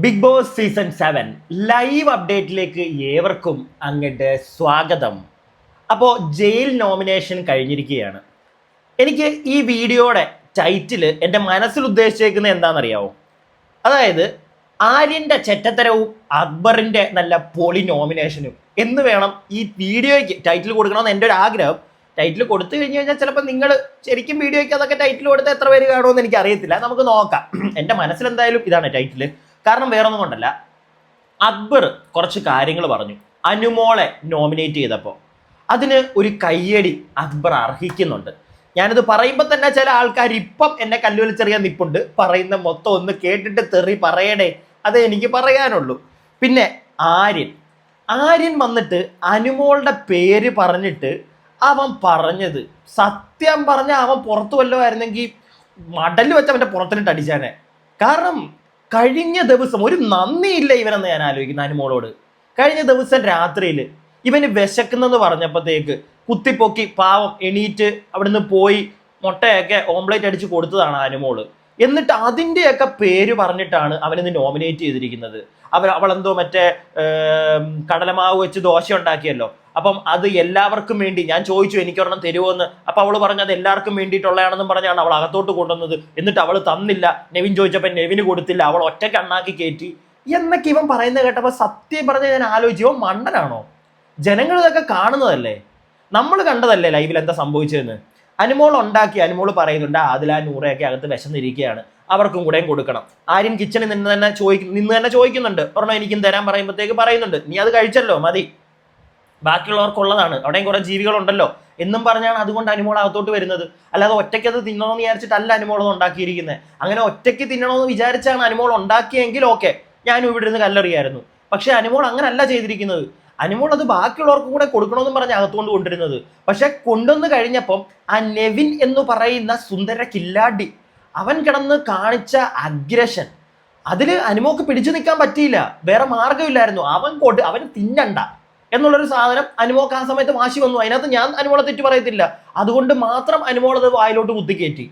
Big boss season 7 live അപ്ഡേറ്റിലേക്ക് ഏവർക്കും അങ്ങോട്ട് സ്വാഗതം. അപ്പോൾ ജയിൽ നോമിനേഷൻ കഴിഞ്ഞിരിക്കുകയാണ്. എനിക്ക് ഈ വീഡിയോയുടെ ടൈറ്റില് എൻ്റെ മനസ്സിൽ ഉദ്ദേശിച്ചേക്കുന്നത് എന്താണെന്നറിയാവോ? അതായത് ആര്യൻ്റെ ചെറ്റത്തരവും അക്ബറിൻ്റെ നല്ല പൊളി നോമിനേഷനും എന്ന് വേണം ഈ വീഡിയോയ്ക്ക് ടൈറ്റിൽ കൊടുക്കണമെന്ന് എൻ്റെ ഒരു ആഗ്രഹം. ടൈറ്റിൽ കൊടുത്തു കഴിഞ്ഞ് കഴിഞ്ഞാൽ ചിലപ്പോൾ നിങ്ങൾ ശരിക്കും വീഡിയോയ്ക്ക് അതൊക്കെ ടൈറ്റിൽ കൊടുത്ത് എത്ര പേര് കാണുമെന്ന് എനിക്ക് അറിയത്തില്ല, നമുക്ക് നോക്കാം. എൻ്റെ മനസ്സിൽ എന്തായാലും ഇതാണ് ടൈറ്റിൽ. കാരണം വേറൊന്നും കൊണ്ടല്ല, അക്ബർ കുറച്ച് കാര്യങ്ങൾ പറഞ്ഞു അനുമോളെ നോമിനേറ്റ് ചെയ്തപ്പോൾ. അതിന് ഒരു കയ്യടി അക്ബർ അർഹിക്കുന്നുണ്ട്. ഞാനിത് പറയുമ്പോൾ തന്നെ ചില ആൾക്കാർ ഇപ്പം എന്നെ കല്ലുവലിച്ചെറിയാൻ നിപ്പുണ്ട്. പറയുന്ന മൊത്തം ഒന്ന് കേട്ടിട്ട് തെറി പറയടേ, അതേ എനിക്ക് പറയാനുള്ളൂ. പിന്നെ ആര്യൻ വന്നിട്ട് അനുമോളുടെ പേര് പറഞ്ഞിട്ട് അവൻ പറഞ്ഞത്, സത്യം പറഞ്ഞ അവൻ പുറത്തു വല്ലതും ആയിരുന്നെങ്കിൽ മടല് വെച്ച് അവൻ്റെ പുറത്തിനിട്ട് അടിച്ചാനെ. കാരണം കഴിഞ്ഞ ദിവസം ഒരു നന്ദിയില്ല ഇവനെന്ന് ഞാൻ ആലോചിക്കുന്നു അനുമോളോട്. കഴിഞ്ഞ ദിവസം രാത്രിയിൽ ഇവന് വിശക്കുന്നെന്ന് പറഞ്ഞപ്പോഴത്തേക്ക് കുത്തിപ്പൊക്കി പാവം എണീറ്റ് അവിടുന്ന് പോയി മുട്ടയൊക്കെ ഓംപ്ലേറ്റ് അടിച്ച് കൊടുത്തതാണ് അനുമോള്. എന്നിട്ട് അതിൻ്റെയൊക്കെ പേര് പറഞ്ഞിട്ടാണ് അവനിന്ന് നോമിനേറ്റ് ചെയ്തിരിക്കുന്നത്. അവളെന്തോ മറ്റേ കടലമാവ് വെച്ച് ദോശ ഉണ്ടാക്കിയല്ലോ, അപ്പം അത് എല്ലാവർക്കും വേണ്ടി ഞാൻ ചോദിച്ചു എനിക്കൊരെണ്ണം തരുമോന്ന്. അപ്പം അവൾ പറഞ്ഞു അത് എല്ലാവർക്കും വേണ്ടിയിട്ടുള്ളതാണെന്നും പറഞ്ഞാണ് അവൾ അകത്തോട്ട് കൊണ്ടുവന്നത്. എന്നിട്ട് അവൾ തന്നില്ല, നെവിൻ ചോദിച്ചപ്പോൾ നെവിന് കൊടുത്തില്ല, അവൾ ഒറ്റയ്ക്ക് അണ്ണാക്കി കയറ്റി എന്നൊക്കെ ഇവൻ പറയുന്നത് കേട്ടപ്പോൾ സത്യം പറഞ്ഞ ഞാൻ ആലോചിച്ചു, ഇവൻ മണ്ടനാണോ? ജനങ്ങൾ ഇതൊക്കെ കാണുന്നതല്ലേ, നമ്മൾ കണ്ടതല്ലേ ലൈവിൽ എന്താ സംഭവിച്ചതെന്ന്. അനുമോൾ പറയുന്നുണ്ട് അതിൽ ആ നൂറയൊക്കെ അകത്ത് വിശന്നിരിക്കുകയാണ്, അവർക്കും കൂടെയും കൊടുക്കണം. ആര്യൻ കിച്ചണിൽ നിന്ന് തന്നെ ചോദിക്കുന്നുണ്ട്, ഒരെണ്ണം എനിക്കും തരാൻ പറയുമ്പോഴത്തേക്ക് പറയുന്നുണ്ട് നീ അത് കഴിച്ചല്ലോ മതി, ബാക്കിയുള്ളവർക്കുള്ളതാണ്, അവിടെയും കുറെ ജീവികളുണ്ടല്ലോ എന്നും പറഞ്ഞാണ് അതുകൊണ്ട് അനുമോൾ അകത്തോട്ട് വരുന്നത്. അല്ലാതെ ഒറ്റയ്ക്ക് അത് തിന്നണമെന്ന് വിചാരിച്ചിട്ടല്ല അനുമോൾ അത് ഉണ്ടാക്കിയിരിക്കുന്നത്. അങ്ങനെ ഒറ്റയ്ക്ക് തിന്നണമെന്ന് വിചാരിച്ചാണ് അനുമോൾ ഉണ്ടാക്കിയെങ്കിൽ ഓക്കെ, ഞാനും ഇവിടെ ഇരുന്ന് കല്ലെറിയായിരുന്നു. പക്ഷെ അനുമോൾ അങ്ങനല്ല ചെയ്തിരിക്കുന്നത്. അനുമോൾ അത് ബാക്കിയുള്ളവർക്കും കൂടെ കൊടുക്കണമെന്നും പറഞ്ഞ് അകത്തുകൊണ്ട് കൊണ്ടിരുന്നത്. പക്ഷെ കൊണ്ടുവന്ന് കഴിഞ്ഞപ്പം ആ നെവിൻ എന്ന് പറയുന്ന സുന്ദര കില്ലാടി അവൻ കിടന്ന് കാണിച്ച അഗ്രഷൻ, അതിൽ അനുമോക്ക് പിടിച്ചു നിൽക്കാൻ പറ്റിയില്ല, വേറെ മാർഗമില്ലായിരുന്നു. അവൻ തിന്നണ്ട എന്നുള്ളൊരു സാധനം അനുമോക്ക് ആ സമയത്ത് വാശി വന്നു. അതിനകത്ത് ഞാൻ അനുമോളെ തെറ്റ് പറയത്തില്ല, അതുകൊണ്ട് മാത്രം അനുമോളത് വായിലോട്ട് കുത്തിക്കയറ്റി.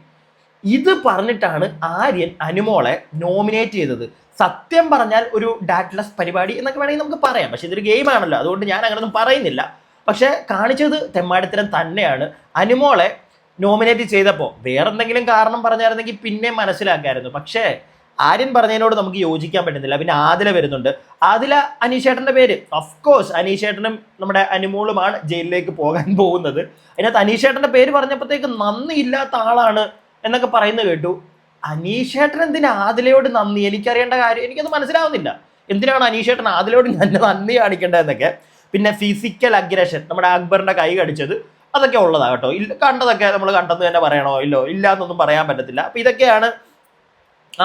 ഇത് പറഞ്ഞിട്ടാണ് ആര്യൻ അനുമോളെ നോമിനേറ്റ് ചെയ്തത്. സത്യം പറഞ്ഞാൽ ഒരു ഡാറ്റ്ലെസ് പരിപാടി എന്നൊക്കെ വേണമെങ്കിൽ നമുക്ക് പറയാം. പക്ഷെ ഇതൊരു ഗെയിം ആണല്ലോ, അതുകൊണ്ട് ഞാൻ അങ്ങനെയൊന്നും പറയുന്നില്ല. പക്ഷെ കാണിച്ചത് തെമ്മാടിത്തരം തന്നെയാണ്. അനുമോളെ നോമിനേറ്റ് ചെയ്തപ്പോൾ വേറെന്തെങ്കിലും കാരണം പറഞ്ഞായിരുന്നെങ്കിൽ പിന്നെ മനസ്സിലാക്കായിരുന്നു. പക്ഷേ ആര്യൻ പറഞ്ഞതിനോട് നമുക്ക് യോജിക്കാൻ പറ്റുന്നില്ല. പിന്നെ ആദില വരുന്നുണ്ട്. ആദില അനീഷേട്ടൻ്റെ പേര്, ഓഫ്കോഴ്സ് അനീഷേട്ടനും നമ്മുടെ അനുമോളുമാണ് ജയിലിലേക്ക് പോകാൻ പോകുന്നത്. അതിനകത്ത് അനീഷേട്ടൻ്റെ പേര് പറഞ്ഞപ്പോഴത്തേക്ക് നന്ദിയില്ലാത്ത ആളാണ് എന്നൊക്കെ പറയുന്നത് കേട്ടു. അനീഷേട്ടൻ എന്തിനാ ആദിലയോട് നന്ദി? എനിക്കറിയേണ്ട കാര്യം എനിക്കത് മനസ്സിലാവുന്നില്ല. എന്തിനാണ് അനീഷേട്ടൻ ആദിലയോട് നന്ദി കാണിക്കേണ്ടതെന്നൊക്കെ. പിന്നെ ഫിസിക്കൽ അഗ്രഷൻ, നമ്മുടെ അക്ബറിന്റെ കൈ കടിച്ചത്, അതൊക്കെ ഉള്ളതാണ് കേട്ടോ. കണ്ടതൊക്കെ നമ്മൾ കണ്ടെന്ന് തന്നെ പറയണോ? ഇല്ല എന്നൊന്നും പറയാൻ പറ്റത്തില്ല. അപ്പൊ ഇതൊക്കെയാണ്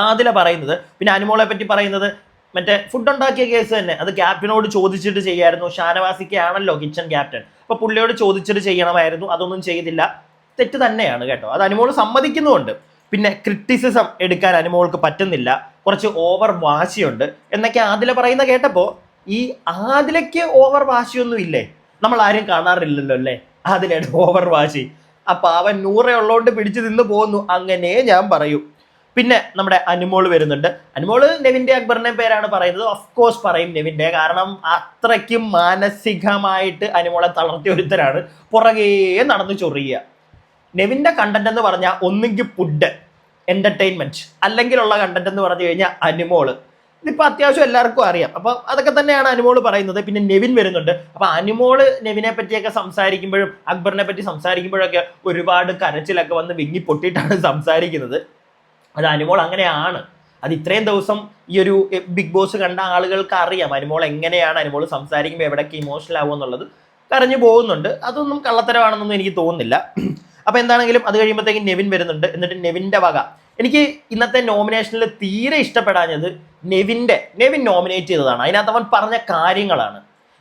ആദില പറയുന്നത്. പിന്നെ അനുമോളെ പറ്റി പറയുന്നത് മറ്റേ ഫുഡ് ഉണ്ടാക്കിയ കേസ് തന്നെ, അത് ക്യാപ്റ്റനോട് ചോദിച്ചിട്ട് ചെയ്യായിരുന്നു. ഷാനവാസിക്ക് ആണല്ലോ കിച്ചൺ ക്യാപ്റ്റൻ, അപ്പൊ പുള്ളിയോട് ചോദിച്ചിട്ട് ചെയ്യണമായിരുന്നു, അതൊന്നും ചെയ്തില്ല. തെറ്റ് തന്നെയാണ് കേട്ടോ, അത് അനുമോൾ സമ്മതിക്കുന്നുമുണ്ട്. പിന്നെ ക്രിറ്റിസിസം എടുക്കാൻ അനുമോൾക്ക് പറ്റുന്നില്ല, കുറച്ച് ഓവർ വാശിയുണ്ട് എന്നൊക്കെ ആദില പറയുന്ന കേട്ടപ്പോൾ ഈ ആദിലയ്ക്ക് ഓവർ വാശിയൊന്നും ഇല്ലേ? നമ്മൾ ആരും കാണാറില്ലല്ലോ അല്ലേ ആദിലയുടെ ഓവർ വാശി. അപ്പൊ അവൻ 100 ഉള്ളതുകൊണ്ട് പിടിച്ചു നിന്ന് പോകുന്നു, അങ്ങനെ ഞാൻ പറയൂ. പിന്നെ നമ്മുടെ അനുമോള് വരുന്നുണ്ട്. അനുമോള് നെവിൻ്റെ അക്ബറിന്റെ പേരാണ് പറയുന്നത്. ഓഫ്കോഴ്സ് പറയും നെവിൻ്റെ, കാരണം അത്രയ്ക്കും മാനസികമായിട്ട് അനുമോളെ തളർത്തിയ ഒരുത്തരാണ്. പുറകേ നടന്ന് ചൊറിയുക. നെവിൻ്റെ കണ്ടന്റ് എന്ന് പറഞ്ഞാൽ ഒന്നുകിൽ ഫുഡ് എന്റർടൈൻമെന്റ്, അല്ലെങ്കിലുള്ള കണ്ടന്റ് എന്ന് പറഞ്ഞു കഴിഞ്ഞാൽ അനുമോള്. ഇതിപ്പോൾ അത്യാവശ്യം എല്ലാവർക്കും അറിയാം. അപ്പം അതൊക്കെ തന്നെയാണ് അനുമോള് പറയുന്നത്. പിന്നെ നെവിൻ വരുന്നുണ്ട്. അപ്പം അനുമോള് നെവിനെ പറ്റിയൊക്കെ സംസാരിക്കുമ്പോഴും അക്ബറിനെ പറ്റി സംസാരിക്കുമ്പോഴൊക്കെ ഒരുപാട് കരച്ചിലൊക്കെ വന്ന് വിങ്ങി പൊട്ടിയിട്ടാണ് സംസാരിക്കുന്നത്. അത് അനുമോൾ അങ്ങനെയാണ്. അത് ഇത്രയും ദിവസം ഈ ഒരു ബിഗ് ബോസ് കണ്ട ആളുകൾക്ക് അറിയാം അനുമോൾ എങ്ങനെയാണ്. അനുമോൾ സംസാരിക്കുമ്പോൾ എവിടേക്ക് ഇമോഷണൽ ആവും എന്നുള്ളത് കരഞ്ഞു പോകുന്നുണ്ട്. അതൊന്നും കള്ളത്തരമാണെന്നൊന്നും എനിക്ക് തോന്നുന്നില്ല. അപ്പൊ എന്താണെങ്കിലും അത് കഴിയുമ്പോഴത്തേക്കും നെവിൻ വരുന്നുണ്ട്. എന്നിട്ട് നെവിൻ്റെ വക എനിക്ക് ഇന്നത്തെ നോമിനേഷനിൽ തീരെ ഇഷ്ടപ്പെടാഞ്ഞത് നെവിൻ നോമിനേറ്റ് ചെയ്തതാണ്. അതിനകത്ത് അവൻ പറഞ്ഞ കാര്യങ്ങളാണ്.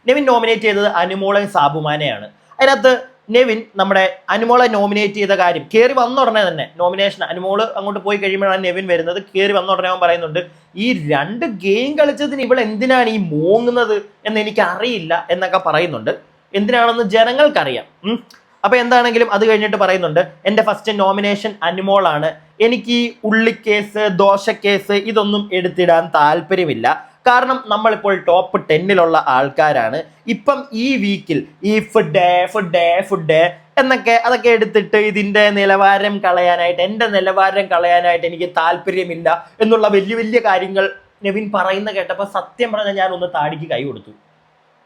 നെവിൻ നോമിനേറ്റ് ചെയ്തത് അനുമോളെ സാബുമാനെയാണ്. അതിനകത്ത് നെവിൻ നമ്മുടെ അനുമോളെ നോമിനേറ്റ് ചെയ്ത കാര്യം കയറി വന്ന ഉടനെ തന്നെ നോമിനേഷൻ അനുമോള് അങ്ങോട്ട് പോയി കഴിയുമ്പോഴാണ് നെവിൻ വരുന്നത്. കയറി വന്ന ഉടനെ അവൻ പറയുന്നുണ്ട് ഈ 2 ഗെയിം കളിച്ചതിന് ഇവൾ എന്തിനാണ് ഈ മോങ്ങുന്നത് എന്ന് എനിക്ക് അറിയില്ല എന്നൊക്കെ പറയുന്നുണ്ട്. എന്തിനാണെന്ന് ജനങ്ങൾക്കറിയാം. അപ്പൊ എന്താണെങ്കിലും അത് കഴിഞ്ഞിട്ട് പറയുന്നുണ്ട്, എൻ്റെ ഫസ്റ്റ് നോമിനേഷൻ അനുമോളാണ്. എനിക്ക് ഈ ഉള്ളിക്കേസ് ദോശക്കേസ് ഇതൊന്നും എടുത്തിടാൻ താല്പര്യമില്ല. കാരണം നമ്മളിപ്പോൾ ടോപ്പ് 10-ലുള്ള ആൾക്കാരാണ്. ഇപ്പം ഈ വീക്കിൽ ഈ ഫുഡ് എന്നൊക്കെ അതൊക്കെ എടുത്തിട്ട് ഇതിൻ്റെ നിലവാരം കളയാനായിട്ട്, എൻ്റെ നിലവാരം കളയാനായിട്ട് എനിക്ക് താല്പര്യമില്ല എന്നുള്ള വലിയ വലിയ കാര്യങ്ങൾ നെവിൻ പറയുന്ന കേട്ടപ്പോൾ സത്യം പറഞ്ഞാൽ ഞാൻ ഒന്ന് താടിക്ക് കൈ കൊടുത്തു.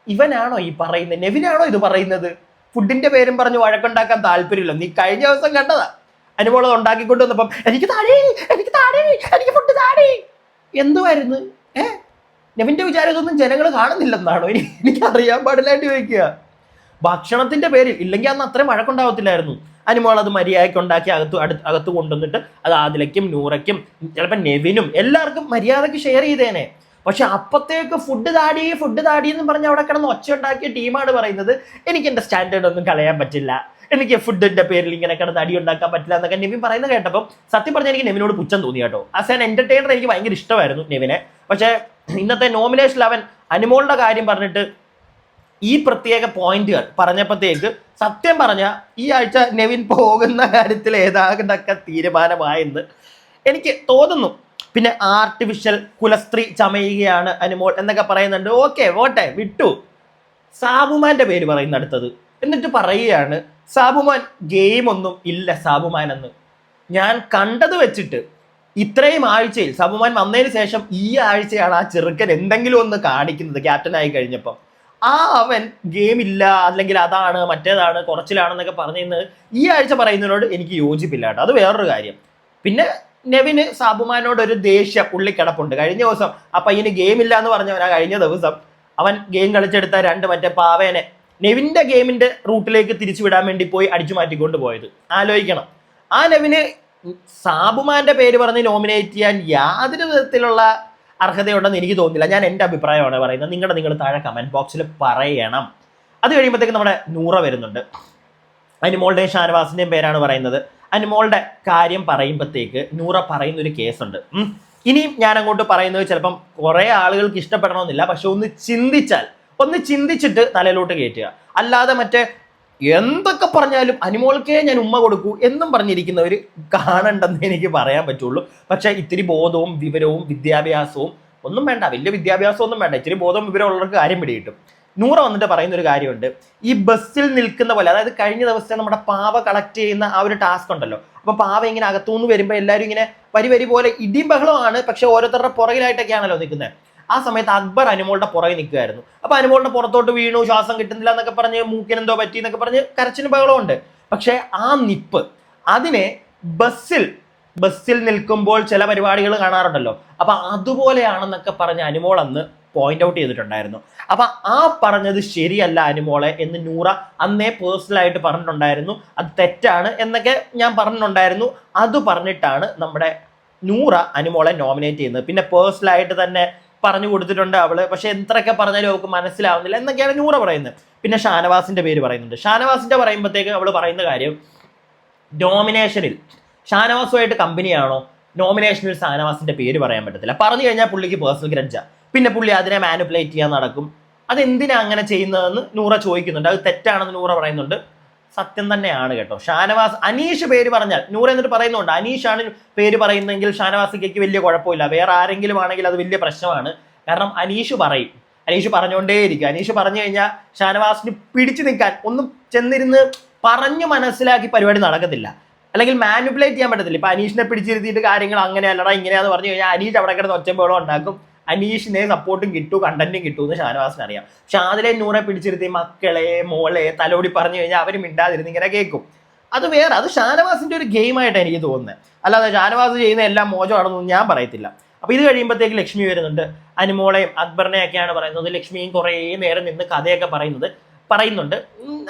ഇവനാണോ ഈ പറയുന്നത്? നെവിനാണോ ഇത് പറയുന്നത്? ഫുഡിന്റെ പേരും പറഞ്ഞ് വഴക്കുണ്ടാക്കാൻ താല്പര്യമില്ല. നീ കഴിഞ്ഞ ദിവസം കണ്ടതാ അനുമോളത് ഉണ്ടാക്കിക്കൊണ്ട് വന്നപ്പം എനിക്ക് ഫുഡ് താടി എന്തുവായിരുന്നു? നെവിന്റെ വിചാരം ഇതൊന്നും ജനങ്ങൾ കാണുന്നില്ലെന്നാണോ? എനിക്ക് അറിയാൻ പാടില്ലാണ്ട് ചോദിക്കുക. ഭക്ഷണത്തിന്റെ പേരിൽ ഇല്ലെങ്കിൽ അന്ന് അത്രയും വഴക്കുണ്ടാവത്തില്ലായിരുന്നു. അനുമോൾ അത് മര്യാദയ്ക്ക് ഉണ്ടാക്കി അകത്ത് കൊണ്ടുവന്നിട്ട് അത് ആദിലയ്ക്കും നൂറയ്ക്കും ചിലപ്പോൾ നെവിനും എല്ലാവർക്കും മര്യാദയ്ക്ക് ഷെയർ ചെയ്തേനെ. പക്ഷെ അപ്പത്തേക്ക് ഫുഡ് താടി എന്ന് പറഞ്ഞ് അവിടെ കിടന്ന് ഒച്ച ഉണ്ടാക്കിയ ടീമാണ് പറയുന്നത് എനിക്ക് എൻ്റെ സ്റ്റാൻഡേർഡ് ഒന്നും കളയാൻ പറ്റില്ല, എനിക്ക് ഫുഡിന്റെ പേരിൽ ഇങ്ങനെ കിടന്ന് അടി ഉണ്ടാക്കാൻ പറ്റില്ല എന്നൊക്കെ നെവിൻ പറയുന്നത് കേട്ടപ്പോൾ സത്യം പറഞ്ഞാൽ എനിക്ക് നെവിനോട് പുച്ഛം തോന്നി കേട്ടോ. ആസ് ആൻ എന്റർടൈനർ എനിക്ക് ഭയങ്കര ഇഷ്ടമായിരുന്നു നെവിനെ. പക്ഷേ ഇന്നത്തെ നോമിനേഷനിൽ അവൻ അനുമോളുടെ കാര്യം പറഞ്ഞിട്ട് ഈ പ്രത്യേക പോയിന്റുകൾ പറഞ്ഞപ്പോഴത്തേക്ക് സത്യം പറഞ്ഞ ഈ ആഴ്ച നെവിൻ പോകുന്ന കാര്യത്തിൽ ഏതാണ്ടൊക്കെ തീരുമാനമായെന്ന് എനിക്ക് തോന്നുന്നു. പിന്നെ ആർട്ടിഫിഷ്യൽ കുലസ്ത്രീ ചമയുകയാണ് അനുമോൾ എന്നൊക്കെ പറയുന്നുണ്ട്. ഓക്കെ വോട്ടെ വിട്ടു. സാബുമാന്റെ പേര് പറയുന്ന അടുത്തത് എന്നിട്ട് പറയുകയാണ് സാബുമാൻ ഗെയിം ഒന്നും ഇല്ല സാബുമാൻ എന്ന്. ഞാൻ കണ്ടത് വെച്ചിട്ട് ഇത്രയും ആഴ്ചയിൽ സാബുമാൻ വന്നതിന് ശേഷം ഈ ആഴ്ചയാണ് ആ ചെറുക്കൻ എന്തെങ്കിലും ഒന്ന് കാണിക്കുന്നത് ക്യാപ്റ്റനായി കഴിഞ്ഞപ്പം. അവൻ ഗെയിം ഇല്ല അല്ലെങ്കിൽ അതാണ് മറ്റേതാണ് കുറച്ചിലാണെന്നൊക്കെ പറഞ്ഞിരുന്നത് ഈ ആഴ്ച പറയുന്നതിനോട് എനിക്ക് യോജിപ്പില്ല കേട്ടോ. അത് വേറൊരു കാര്യം. പിന്നെ നെവിന് സാബുമാനോട് ഒരു ദേഷ്യം പുള്ളി കിടപ്പുണ്ട്. കഴിഞ്ഞ ദിവസം ആ പയ്യന് ഗെയിം ഇല്ല എന്ന് പറഞ്ഞവനാ കഴിഞ്ഞ ദിവസം അവൻ ഗെയിം കളിച്ചെടുത്ത രണ്ട് മറ്റേ പാവേനെ നെവിന്റെ ഗെയിമിന്റെ റൂട്ടിലേക്ക് തിരിച്ചു വിടാൻ വേണ്ടി പോയി അടിച്ചു മാറ്റിക്കൊണ്ട് പോയത്. ആലോചിക്കണം. ആ നെവിന് സാബുമാന്റെ പേര് പറഞ്ഞ് നോമിനേറ്റ് ചെയ്യാൻ യാതൊരു വിധത്തിലുള്ള അർഹതയുണ്ടെന്ന് എനിക്ക് തോന്നുന്നില്ല. ഞാൻ എൻ്റെ അഭിപ്രായമാണ് പറയുന്നത്. നിങ്ങൾ താഴെ കമന്റ് ബോക്സിൽ പറയണം. അത് കഴിയുമ്പോഴത്തേക്ക് നമ്മുടെ നൂറ വരുന്നുണ്ട്. അനുമോളുടെയും ഷാനവാസിന്റെയും പേരാണ് പറയുന്നത്. അനുമോളുടെ കാര്യം പറയുമ്പോഴത്തേക്ക് നൂറ പറയുന്ന ഒരു കേസുണ്ട്. ഇനിയും ഞാൻ അങ്ങോട്ട് പറയുന്നത് ചിലപ്പം കുറേ ആളുകൾക്ക് ഇഷ്ടപ്പെടണമെന്നില്ല. പക്ഷെ ഒന്ന് ചിന്തിച്ചിട്ട് തലയിലോട്ട് കയറ്റുക. അല്ലാതെ മറ്റേ എന്തൊക്കെ പറഞ്ഞാലും അനുമോൾക്കേ ഞാൻ ഉമ്മ കൊടുക്കൂ എന്നും പറഞ്ഞിരിക്കുന്നവർ കാണണ്ടെന്ന് എനിക്ക് പറയാൻ പറ്റുള്ളൂ. പക്ഷെ ഇത്തിരി ബോധവും വിവരവും വിദ്യാഭ്യാസവും ഒന്നും വേണ്ട, വലിയ വിദ്യാഭ്യാസം ഒന്നും വേണ്ട, ഇത്തിരി ബോധവും വിവരം ഉള്ളവർക്ക് കാര്യം പിടികിട്ടും. നൂറ വന്നിട്ട് പറയുന്ന ഒരു കാര്യമുണ്ട്, ഈ ബസ്സിൽ നിൽക്കുന്ന പോലെ, അതായത് കഴിഞ്ഞ ദിവസം നമ്മുടെ പാവ കളക്ട് ചെയ്യുന്ന ആ ഒരു ടാസ്ക് ഉണ്ടല്ലോ. അപ്പൊ പാവ ഇങ്ങനെ അകത്തുനിന്ന് വരുമ്പോൾ എല്ലാവരും ഇങ്ങനെ വരി പോലെ ഇടിയും ബഹളമാണ്. പക്ഷെ ഓരോരുത്തരുടെ പുറകിലായിട്ടൊക്കെയാണല്ലോ നിൽക്കുന്നത്. ആ സമയത്ത് അക്ബർ അനുമോളുടെ പുറകെ നിൽക്കുമായിരുന്നു. അപ്പൊ അനുമോളുടെ പുറത്തോട്ട് വീണു, ശ്വാസം കിട്ടുന്നില്ല എന്നൊക്കെ പറഞ്ഞ് മൂക്കിനെന്തോ പറ്റി എന്നൊക്കെ പറഞ്ഞ് കരച്ചിന് ബഹളമുണ്ട്. പക്ഷെ ആ നിപ്പ് അതിനെ ബസ്സിൽ നിൽക്കുമ്പോൾ ചില പരിപാടികൾ കാണാറുണ്ടല്ലോ, അപ്പൊ അതുപോലെയാണെന്നൊക്കെ പറഞ്ഞ് അനുമോൾ അന്ന് പോയിന്റ് ഔട്ട് ചെയ്തിട്ടുണ്ടായിരുന്നു. അപ്പൊ ആ പറഞ്ഞത് ശരിയല്ല അനുമോളെ എന്ന് നൂറ അന്നേ പേഴ്സണലായിട്ട് പറഞ്ഞിട്ടുണ്ടായിരുന്നു. അത് തെറ്റാണ് എന്നൊക്കെ ഞാൻ പറഞ്ഞിട്ടുണ്ടായിരുന്നു. അത് പറഞ്ഞിട്ടാണ് നമ്മുടെ നൂറ അനുമോളെ നോമിനേറ്റ് ചെയ്യുന്നത്. പിന്നെ പേഴ്സണലായിട്ട് തന്നെ പറഞ്ഞു കൊടുത്തിട്ടുണ്ട് അവള്. പക്ഷെ എത്രയൊക്കെ പറഞ്ഞാലും അവൾക്ക് മനസ്സിലാവുന്നില്ല എന്നൊക്കെയാണ് നൂറ പറയുന്നത്. പിന്നെ ഷാനവാസിന്റെ പേര് പറയുന്നുണ്ട്. ഷാനവാസിന്റെ പറയുമ്പോഴത്തേക്ക് അവള് പറയുന്ന കാര്യം, നോമിനേഷനിൽ ഷാനവാസുമായിട്ട് കമ്പനിയാണോ, നോമിനേഷനിൽ ഷാനവാസിന്റെ പേര് പറയാൻ പറ്റത്തില്ല. പറഞ്ഞു കഴിഞ്ഞാൽ പുള്ളിക്ക് പേഴ്സണൽ ഗ്രഡ്ജാ. പിന്നെ പുള്ളി അതിനെ മാനിപ്പുലേറ്റ് ചെയ്യാൻ നടക്കും. അതെന്തിനാ അങ്ങനെ ചെയ്യുന്നതെന്ന് നൂറ ചോദിക്കുന്നുണ്ട്. അത് തെറ്റാണെന്ന് നൂറ പറയുന്നുണ്ട്. സത്യം തന്നെയാണ് കേട്ടോ. ഷാനവാസ് അനീഷ് പേര് പറഞ്ഞാൽ നൂറ എന്നിട്ട് പറയുന്നുണ്ട്, അനീഷാണ് പേര് പറയുന്നതെങ്കിൽ ഷാനവാസിക്ക് വലിയ കുഴപ്പമില്ല, വേറെ ആരെങ്കിലും ആണെങ്കിൽ അത് വലിയ പ്രശ്നമാണ്. കാരണം അനീഷ് പറഞ്ഞുകൊണ്ടേയിരിക്കും. അനീഷ് പറഞ്ഞു കഴിഞ്ഞാൽ ഷാനവാസിന് പിടിച്ചു നിൽക്കാൻ ഒന്നും ചെന്നിരുന്ന് പറഞ്ഞു മനസ്സിലാക്കി പരിപാടി നടക്കത്തില്ല, അല്ലെങ്കിൽ മാനിപ്പുലേറ്റ് ചെയ്യാൻ പറ്റത്തില്ല. ഇപ്പൊ അനീഷിനെ പിടിച്ചിരുത്തിയിട്ട് കാര്യങ്ങൾ അങ്ങനെയല്ലടാ ഇങ്ങനെയാന്ന് പറഞ്ഞു കഴിഞ്ഞാൽ അനീഷ് അവിടെ കിടന്ന് ഒച്ചമ്പോളം ഉണ്ടാക്കും. അനീഷിനെ സപ്പോർട്ടും കിട്ടൂ, കണ്ടന്റും കിട്ടുമെന്ന് ഷാനവാസിന് അറിയാം. പക്ഷെ അതിലെ നൂറെ പിടിച്ചിരുത്തി മക്കളെ മോളെ തലോടി പറഞ്ഞു കഴിഞ്ഞാൽ അവർ മിണ്ടാതിരുന്ന് ഇങ്ങനെ കേൾക്കും. അത് വേറെ, അത് ഷാനവാസിന്റെ ഒരു ഗെയിമായിട്ടാണ് എനിക്ക് തോന്നുന്നത്. അല്ലാതെ ഷാനവാസ് ചെയ്യുന്ന എല്ലാം മോശമാണെന്നൊന്നും ഞാൻ പറയത്തില്ല. അപ്പൊ ഇത് കഴിയുമ്പോഴത്തേക്ക് ലക്ഷ്മി വരുന്നുണ്ട്. അനുമോളെയും അക്ബറിനെയൊക്കെയാണ് പറയുന്നത്. ലക്ഷ്മിയും കുറേ നേരം നിന്ന് കഥയൊക്കെ പറയുന്നുണ്ട്.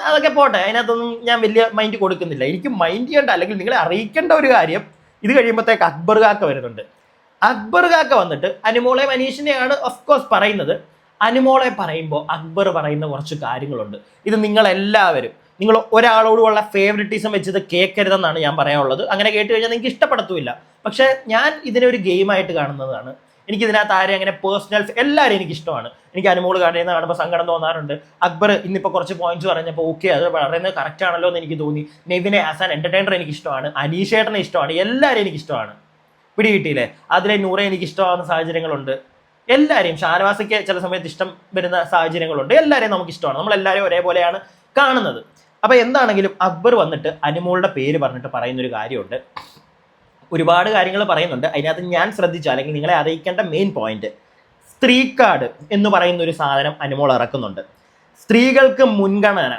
അതൊക്കെ പോട്ടെ, അതിനകത്തൊന്നും ഞാൻ വലിയ മൈൻഡ് കൊടുക്കുന്നില്ല. എനിക്ക് മൈൻഡ് ചെയ്യേണ്ട അല്ലെങ്കിൽ നിങ്ങളെ അറിയിക്കേണ്ട ഒരു കാര്യം, ഇത് കഴിയുമ്പോഴത്തേക്ക് അക്ബർ കാക്ക വരുന്നുണ്ട്. അക്ബർ കാക്ക വന്നിട്ട് അനുമോളെ അനീഷിനെയാണ് ഓഫ്കോഴ്സ് പറയുന്നത്. അനുമോളെ പറയുമ്പോൾ അക്ബർ പറയുന്ന കുറച്ച് കാര്യങ്ങളുണ്ട്. ഇത് നിങ്ങൾ ഒരാളോടുള്ള ഫേവറിറ്റിസം വെച്ചത് കേൾക്കരുതെന്നാണ് ഞാൻ പറയാനുള്ളത്. അങ്ങനെ കേട്ട് കഴിഞ്ഞാൽ നിങ്ങൾക്ക് ഇഷ്ടപ്പെടത്തുമില്ല. പക്ഷെ ഞാൻ ഇതിനെ ഒരു ഗെയിമായിട്ട് കാണുന്നതാണ്. എനിക്ക് ഇതിനകത്ത് ആരെയും അങ്ങനെ പേഴ്സണൽ എല്ലാവരും എനിക്ക് ഇഷ്ടമാണ്. എനിക്ക് അനുമോൾ കാണുമ്പോൾ സങ്കടം തോന്നാറുണ്ട്. അക്ബർ ഇന്നിപ്പോൾ കുറച്ച് പോയിന്റ്സ് പറഞ്ഞപ്പോൾ ഓക്കെ അത് പറയുന്നത് കറക്റ്റ് ആണല്ലോ എന്ന് എനിക്ക് തോന്നി. നെവിനെ ആസ് ആൻ എന്റർടൈനർ എനിക്ക് ഇഷ്ടമാണ്, അനീഷേട്ടനെ ഇഷ്ടമാണ്, എല്ലാവരും എനിക്ക് ഇഷ്ടമാണ്. പിടികിട്ടിയില്ലേ? അതിലെ നൂറെ എനിക്ക് ഇഷ്ടമാകുന്ന സാഹചര്യങ്ങളുണ്ട്. എല്ലാവരെയും ഷാനവാസിക്ക് ചില സമയത്ത് ഇഷ്ടം വരുന്ന സാഹചര്യങ്ങളുണ്ട്. എല്ലാവരെയും നമുക്ക് ഇഷ്ടമാണ്, നമ്മളെല്ലാവരെയും ഒരേപോലെയാണ് കാണുന്നത്. അപ്പൊ എന്താണെങ്കിലും അക്ബർ വന്നിട്ട് അനുമോളുടെ പേര് പറഞ്ഞിട്ട് പറയുന്നൊരു കാര്യമുണ്ട്. ഒരുപാട് കാര്യങ്ങൾ പറയുന്നുണ്ട്. അതിനകത്ത് ഞാൻ ശ്രദ്ധിച്ച അല്ലെങ്കിൽ നിങ്ങളെ അറിയിക്കേണ്ട മെയിൻ പോയിന്റ്, സ്ത്രീ കാർഡ് എന്ന് പറയുന്ന ഒരു സാധനം അനുമോൾ ഇറക്കുന്നുണ്ട്. സ്ത്രീകൾക്ക് മുൻഗണന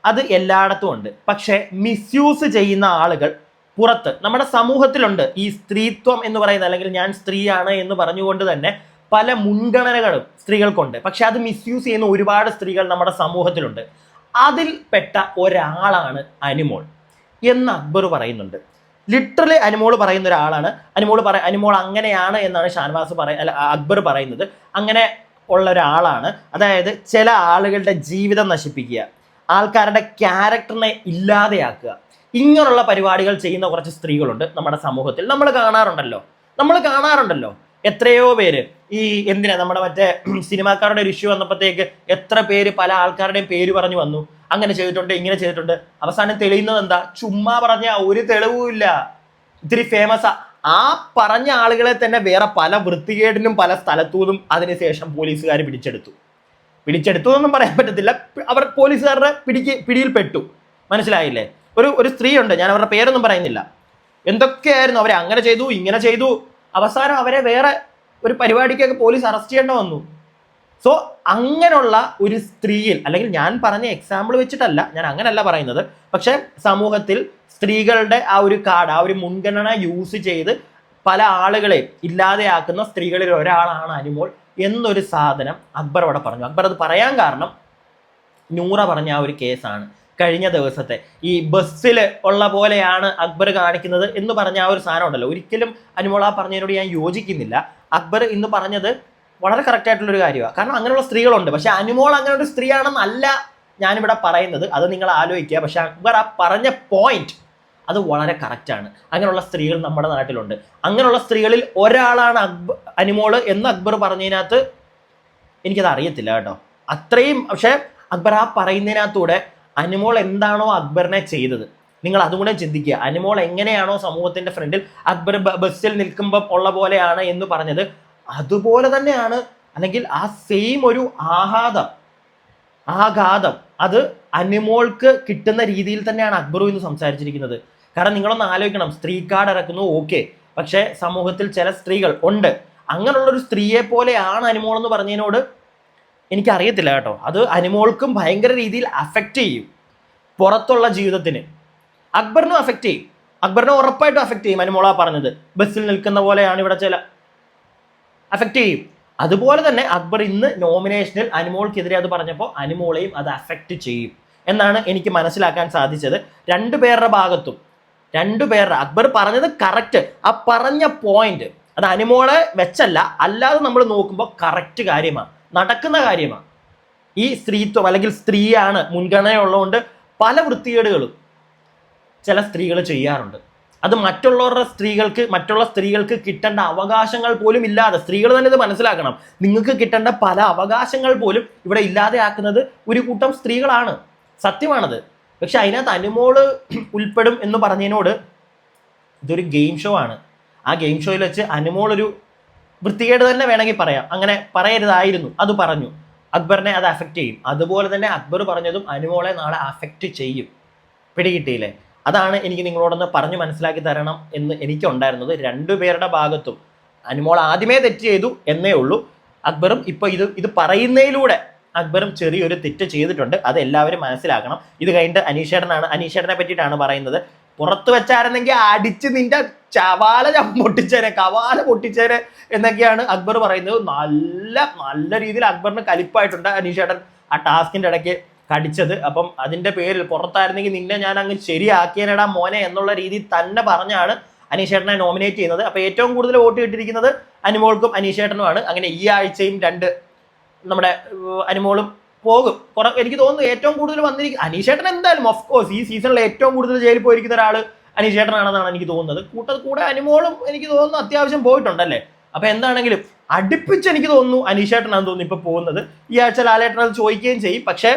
അത് എല്ലായിടത്തും ഉണ്ട്. പക്ഷെ മിസ്യൂസ് ചെയ്യുന്ന ആളുകൾ പുറത്ത് നമ്മുടെ സമൂഹത്തിലുണ്ട്. ഈ സ്ത്രീത്വം എന്ന് പറയുന്നത് അല്ലെങ്കിൽ ഞാൻ സ്ത്രീയാണ് എന്ന് പറഞ്ഞുകൊണ്ട് തന്നെ പല മുൻഗണനകളും സ്ത്രീകൾക്കുണ്ട്. പക്ഷെ അത് മിസ്യൂസ് ചെയ്യുന്ന ഒരുപാട് സ്ത്രീകൾ നമ്മുടെ സമൂഹത്തിലുണ്ട്. അതിൽപ്പെട്ട ഒരാളാണ് അനുമോൾ എന്ന് അക്ബർ പറയുന്നുണ്ട്. ലിറ്ററലി അനുമോൾ പറയുന്ന ഒരാളാണ്. അനുമോൾ അങ്ങനെയാണ് എന്നാണ് ഷാനവാസ് അക്ബർ പറയുന്നത്. അങ്ങനെ ഉള്ള ഒരാളാണ്. അതായത് ചില ആളുകളുടെ ജീവിതം നശിപ്പിക്കുക, ആൾക്കാരുടെ ക്യാരക്ടറിനെ ഇല്ലാതെയാക്കുക, ഇങ്ങനെയുള്ള പരിപാടികൾ ചെയ്യുന്ന കുറച്ച് സ്ത്രീകളുണ്ട് നമ്മുടെ സമൂഹത്തിൽ. നമ്മൾ കാണാറുണ്ടല്ലോ എത്രയോ പേര്. ഈ എന്തിനാ നമ്മുടെ മറ്റേ സിനിമാക്കാരുടെ ഒരു ഇഷ്യൂ വന്നപ്പോഴത്തേക്ക് എത്ര പേര് പല ആൾക്കാരുടെയും പേര് പറഞ്ഞു വന്നു, അങ്ങനെ ചെയ്തിട്ടുണ്ട്, ഇങ്ങനെ ചെയ്തിട്ടുണ്ട്. അവസാനം തെളിയുന്നത് എന്താ? ചുമ്മാ പറഞ്ഞ ഒരു തെളിവുമില്ല. ഇത്തിരി ഫേമസാ ആ പറഞ്ഞ ആളുകളെ തന്നെ വേറെ പല വൃത്തികേടിനും പല സ്ഥലത്തുനിന്നും അതിനുശേഷം പോലീസുകാർ പിടിച്ചെടുത്തു എന്നൊന്നും പറയാൻ പറ്റത്തില്ല. അവർ പോലീസുകാരുടെ പിടിയിൽപ്പെട്ടു. മനസ്സിലായില്ലേ? ഒരു സ്ത്രീ ഉണ്ട്, ഞാൻ അവരുടെ പേരൊന്നും പറയുന്നില്ല. എന്തൊക്കെയായിരുന്നു, അവരെ അങ്ങനെ ചെയ്തു, ഇങ്ങനെ ചെയ്തു. അവസാനം അവരെ വേറെ ഒരു പരിപാടിക്കൊക്കെ പോലീസ് അറസ്റ്റ് ചെയ്യേണ്ട വന്നു. സോ അങ്ങനെയുള്ള ഒരു സ്ത്രീയിൽ, അല്ലെങ്കിൽ ഞാൻ പറഞ്ഞ എക്സാമ്പിൾ വെച്ചിട്ടല്ല, ഞാൻ അങ്ങനെയല്ല പറയുന്നത്, പക്ഷെ സമൂഹത്തിൽ സ്ത്രീകളുടെ ആ ഒരു കാർഡ്, ആ ഒരു മുൻഗണന യൂസ് ചെയ്ത് പല ആളുകളെ ഇല്ലാതെയാക്കുന്ന സ്ത്രീകളിൽ ഒരാളാണ് അനുമോൾ എന്നൊരു സാധനം അക്ബർ അവിടെ പറഞ്ഞു. അക്ബർ അത് പറയാൻ കാരണം നൂറ പറഞ്ഞ ആ ഒരു കേസാണ്. കഴിഞ്ഞ ദിവസത്തെ ഈ ബസ്സിൽ ഉള്ള പോലെയാണ് അക്ബർ കാണിക്കുന്നത് എന്ന് പറഞ്ഞ ആ ഒരു സാധനം ഉണ്ടല്ലോ. ഒരിക്കലും അനുമോൾ ആ പറഞ്ഞതിനോട് ഞാൻ യോജിക്കുന്നില്ല. അക്ബർ ഇന്ന് പറഞ്ഞത് വളരെ കറക്റ്റ് ആയിട്ടുള്ളൊരു കാര്യമാണ്. കാരണം അങ്ങനെയുള്ള സ്ത്രീകളുണ്ട്. പക്ഷെ അനുമോൾ അങ്ങനെ ഒരു സ്ത്രീയാണെന്നല്ല ഞാനിവിടെ പറയുന്നത്. അത് നിങ്ങൾ ആലോചിക്കുക. പക്ഷെ അക്ബർ ആ പറഞ്ഞ പോയിന്റ് അത് വളരെ കറക്റ്റാണ്. അങ്ങനെയുള്ള സ്ത്രീകൾ നമ്മുടെ നാട്ടിലുണ്ട്. അങ്ങനെയുള്ള സ്ത്രീകളിൽ ഒരാളാണ് അനുമോൾ എന്ന് അക്ബർ പറഞ്ഞതിനകത്ത് എനിക്കത് അറിയത്തില്ല കേട്ടോ അത്രയും. പക്ഷെ അക്ബർ ആ പറയുന്നതിനകത്തൂടെ അനുമോൾ എന്താണോ അക്ബറിനെ ചെയ്തത്, നിങ്ങൾ അതും കൂടെ ചിന്തിക്കുക. അനുമോൾ എങ്ങനെയാണോ സമൂഹത്തിന്റെ ഫ്രണ്ടിൽ അക്ബർ ബസ്സിൽ നിൽക്കുമ്പോൾ ഉള്ള പോലെയാണ് എന്ന് പറഞ്ഞത്, അതുപോലെ തന്നെയാണ്, അല്ലെങ്കിൽ ആ സെയിം ഒരു ആഘാതം അത് അനുമോൾക്ക് കിട്ടുന്ന രീതിയിൽ തന്നെയാണ് അക്ബറും ഇന്ന് സംസാരിച്ചിരിക്കുന്നത്. കാരണം നിങ്ങളൊന്ന് ആലോചിക്കണം, സ്ത്രീ കാർഡ് ഇറക്കുന്നു ഓക്കെ, പക്ഷെ സമൂഹത്തിൽ ചില സ്ത്രീകൾ ഉണ്ട്. അങ്ങനെയുള്ളൊരു സ്ത്രീയെ പോലെയാണ് അനുമോൾ എന്ന് പറഞ്ഞതിനോട് എനിക്കറിയത്തില്ല കേട്ടോ. അത് അനുമോൾക്കും ഭയങ്കര രീതിയിൽ അഫക്റ്റ് ചെയ്യും. പുറത്തുള്ള ജീവിതത്തിന് അക്ബറിനും അഫക്റ്റ് ചെയ്യും. അക്ബറിനെ ഉറപ്പായിട്ടും അഫക്റ്റ് ചെയ്യും. അനുമോളാ പറഞ്ഞത് ബസ്സിൽ നിൽക്കുന്ന പോലെയാണ് ഇവിടെ ചില അഫക്റ്റ് ചെയ്യും. അതുപോലെ തന്നെ അക്ബർ ഇന്ന് നോമിനേഷനിൽ അനുമോൾക്കെതിരെ അത് പറഞ്ഞപ്പോൾ അനുമോളെയും അത് അഫക്റ്റ് ചെയ്യും എന്നാണ് എനിക്ക് മനസ്സിലാക്കാൻ സാധിച്ചത്. രണ്ടുപേരുടെ ഭാഗത്തും അക്ബർ പറഞ്ഞത് കറക്റ്റ്. ആ പറഞ്ഞ പോയിന്റ് അത് അനുമോളെ വെച്ചല്ല, അല്ലാതെ നമ്മൾ നോക്കുമ്പോൾ കറക്റ്റ് കാര്യമാണ്, നടക്കുന്ന കാര്യമാണ്. ഈ സ്ത്രീത്വം അല്ലെങ്കിൽ സ്ത്രീയാണ് മുൻഗണനയുള്ളതുകൊണ്ട് പല വൃത്തികേടുകളും ചില സ്ത്രീകൾ ചെയ്യാറുണ്ട്. അത് മറ്റുള്ള സ്ത്രീകൾക്ക് കിട്ടേണ്ട അവകാശങ്ങൾ പോലും ഇല്ലാതെ, സ്ത്രീകൾ തന്നെ ഇത് മനസ്സിലാക്കണം, നിങ്ങൾക്ക് കിട്ടേണ്ട പല അവകാശങ്ങൾ പോലും ഇവിടെ ഇല്ലാതെയാക്കുന്നത് ഒരു കൂട്ടം സ്ത്രീകളാണ്. സത്യമാണത്. പക്ഷെ അതിനകത്ത് അനുമോള് ഉൾപ്പെടും എന്ന് പറഞ്ഞതിനോട് ഇതൊരു ഗെയിം ഷോ ആണ്. ആ ഗെയിം ഷോയിൽ വെച്ച് അനുമോൾ ഒരു വൃത്തികേട് തന്നെ വേണമെങ്കിൽ പറയാം, അങ്ങനെ പറയരുതായിരുന്നു, അത് പറഞ്ഞു. അക്ബറിനെ അത് അഫക്റ്റ് ചെയ്യും. അതുപോലെ തന്നെ അക്ബർ പറഞ്ഞതും അനുമോളെ നാളെ അഫക്റ്റ് ചെയ്യും. പിടികിട്ടിയില്ലേ? അതാണ് എനിക്ക് നിങ്ങളോടൊന്ന് പറഞ്ഞ് മനസ്സിലാക്കി തരണം എന്ന് എനിക്കുണ്ടായിരുന്നത്. രണ്ടുപേരുടെ ഭാഗത്തും അനുമോൾ ആദ്യമേ തെറ്റ് ചെയ്തു എന്നേ ഉള്ളൂ. അക്ബറും ഇപ്പോൾ ഇത് പറയുന്നതിലൂടെ അക്ബറും ചെറിയൊരു തെറ്റ് ചെയ്തിട്ടുണ്ട്. അത് എല്ലാവരും മനസ്സിലാക്കണം. ഇത് കഴിഞ്ഞിട്ട് അനീഷേട്ടനെ പറ്റിയിട്ടാണ് പറയുന്നത്. പുറത്ത് വെച്ചായിരുന്നെങ്കിൽ അടിച്ച് നിന്റെ കവാല പൊട്ടിച്ചേനെ എന്നൊക്കെയാണ് അക്ബർ പറയുന്നത്. നല്ല രീതിയിൽ അക്ബറിന് കലിപ്പായിട്ടുണ്ട് അനീഷേട്ടൻ ആ ടാസ്കിന്റെ ഇടയ്ക്ക് കടിച്ചത്. അപ്പം അതിന്റെ പേരിൽ പുറത്തായിരുന്നെങ്കിൽ നിന്നെ ഞാൻ അങ്ങ് ശരിയാക്കിയനടാ മോനെ എന്നുള്ള രീതിയിൽ തന്നെ പറഞ്ഞാണ് അനീഷേട്ടനെ നോമിനേറ്റ് ചെയ്യുന്നത്. അപ്പൊ ഏറ്റവും കൂടുതൽ വോട്ട് കിട്ടിയിരിക്കുന്നത് അനുമോൾക്കും അനീഷേട്ടനുമാണ്. അങ്ങനെ ഈ ആഴ്ചയും നമ്മുടെ അനുമോളും പോകും. എനിക്ക് തോന്നുന്നു ഏറ്റവും കൂടുതൽ വന്നിരിക്കുന്നത് അനീഷേട്ടൻ എന്തായാലും ഓഫ്കോഴ്സ് ഈ സീസണിൽ ഏറ്റവും കൂടുതൽ ജയിലിൽ പോയിരിക്കുന്ന ഒരാൾ അനീഷേട്ടനാണെന്നാണ് എനിക്ക് തോന്നുന്നത്. കൂടെ അനുമോളും എനിക്ക് തോന്നുന്നു അത്യാവശ്യം പോയിട്ടുണ്ടല്ലേ. അപ്പൊ എന്താണെങ്കിലും അടുപ്പിച്ച് എനിക്ക് തോന്നുന്നു അനീഷേട്ടനാണെന്ന് തോന്നുന്നു ഇപ്പൊ പോകുന്നത്. ഈ ആഴ്ച ലാലേട്ടൻ അത് ചോദിക്കുകയും ചെയ്യും. പക്ഷെ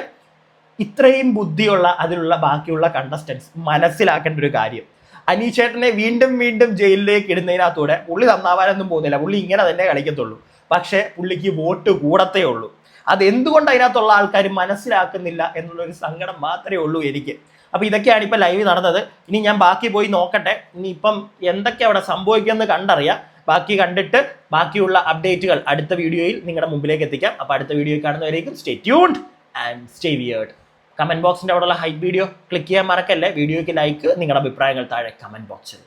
ഇത്രയും ബുദ്ധിയുള്ള അതിലുള്ള ബാക്കിയുള്ള കണ്ടസ്റ്റൻസ് മനസ്സിലാക്കേണ്ട ഒരു കാര്യം, അനീഷേട്ടനെ വീണ്ടും വീണ്ടും ജയിലിലേക്ക് ഇടുന്നതിനകത്തൂടെ പുള്ളി നന്നാവാനൊന്നും പോകുന്നില്ല. പുള്ളി ഇങ്ങനെ തന്നെ കളിക്കത്തുള്ളൂ. പക്ഷെ പുള്ളിക്ക് വോട്ട് കൂടത്തേ ഉള്ളൂ. അതെന്തുകൊണ്ട് അതിനകത്തുള്ള ആൾക്കാർ മനസ്സിലാക്കുന്നില്ല എന്നുള്ളൊരു സങ്കടം മാത്രമേ ഉള്ളൂ എനിക്ക്. അപ്പൊ ഇതൊക്കെയാണ് ഇപ്പൊ ലൈവ് നടന്നത്. ഇനി ഞാൻ ബാക്കി പോയി നോക്കട്ടെ, ഇനി ഇപ്പം എന്തൊക്കെ അവിടെ സംഭവിക്കുമെന്ന് കണ്ടറിയാം. ബാക്കി കണ്ടിട്ട് ബാക്കിയുള്ള അപ്ഡേറ്റുകൾ അടുത്ത വീഡിയോയിൽ നിങ്ങളുടെ മുമ്പിലേക്ക് എത്തിക്കാം. അപ്പൊ അടുത്ത വീഡിയോ കാണുന്നവരേക്കും stay tuned and stay weird. Comment ബോക്സിന്റെ അവിടെയുള്ള ഹൈപ്പ് വീഡിയോ ക്ലിക്ക് ചെയ്യാൻ മറക്കല്ലേ. വീഡിയോയ്ക്ക് ലൈക്ക്, നിങ്ങളുടെ അഭിപ്രായങ്ങൾ താഴെ കമന്റ് ബോക്സിൽ.